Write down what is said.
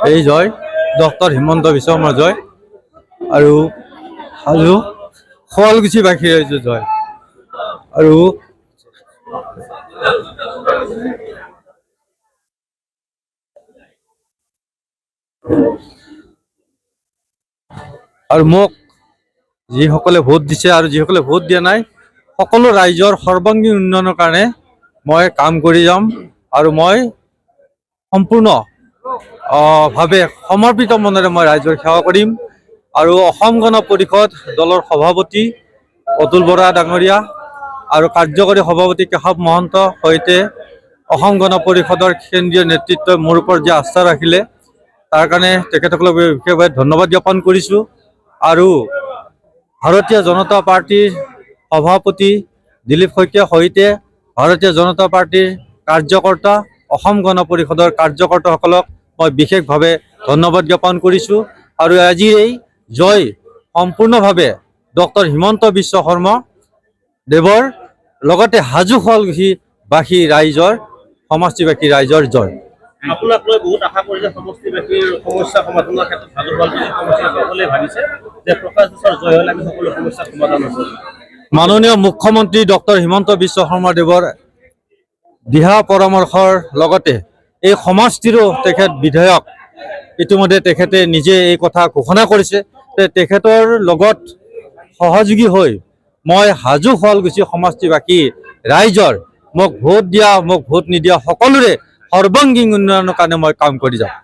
এই জয় ডক্টৰ হিমন্ত বিশ্ব শৰ্মাৰ জয় আৰু হাজো শুৱালকুছিবাসীৰ ৰাইজৰ জয় আৰু মোক যিসকলে ভোট দিছে আৰু যিসকলে ভোট দিয়া নাই সকলো ৰাইজৰ সৰ্বাংগীন উন্নয়নৰ কাৰণে মই কাম কৰি যাম আৰু মই সম্পূৰ্ণ ভাৱে সমৰ্পিত মনেৰে মই ৰাইজৰ সেৱা কৰিম আৰু অসম গণ পৰিষদ দলৰ সভাপতি অতুল বৰা ডাঙৰীয়া আৰু কাৰ্যকৰী সভাপতি কেশৱ মহন্ত সৈতে অসম গণ পৰিষদৰ কেন্দ্ৰীয় নেতৃত্বই মোৰ ওপৰত যে আস্থা ৰাখিলে তাৰ কাৰণে তেখেতসকলক বিশেষভাৱে ধন্যবাদ জ্ঞাপন কৰিছোঁ আৰু ভাৰতীয় জনতা পাৰ্টিৰ সভাপতি দিলীপ শইকীয়াৰ সৈতে ভাৰতীয় জনতা পাৰ্টিৰ কাৰ্যকৰ্তা অসম গণ পৰিষদৰ কাৰ্যকৰ্তাসকলক মই বিশেষভাৱে ধন্যবাদ জ্ঞাপন কৰিছোঁ আৰু আজিৰ এই জয় সম্পূৰ্ণভাৱে ডক্টৰ হিমন্ত বিশ্ব শৰ্মা দেৱৰ লগতে হাজো শুৱালকুছিবাসী ৰাইজৰ সমষ্টিবাসী ৰাইজৰ জয়। আপোনাক লৈ বহুত আশা কৰিছে সমষ্টিবাসীৰ সমস্যা সমাধানৰ ক্ষেত্ৰত হাজো শুৱালকুছি সমষ্টিয়ে সকলোৱে ভাবিছে যে প্ৰকাশ দাসৰ জয় হ'লে আমি সকলো সমস্যা সমাধান হ'ব। মাননীয় মুখ্যমন্ত্ৰী ডক্টৰ হিমন্ত বিশ্ব শৰ্মা দেৱৰ দিহা পৰামৰ্শৰ লগতে এই সমষ্টিৰো তেখেত বিধায়ক ইতিমধ্যে তেখেতে নিজে এই কথা ঘোষণা কৰিছে যে তেখেতৰ লগত সহযোগী হৈ মই হাজো শুৱালকুছি সমষ্টিবাসী ৰাইজৰ মোক ভোট দিয়া মোক ভোট নিদিয়া সকলোৰে সৰ্বাংগীন উন্নয়নৰ কাৰণে মই কাম কৰি যাম।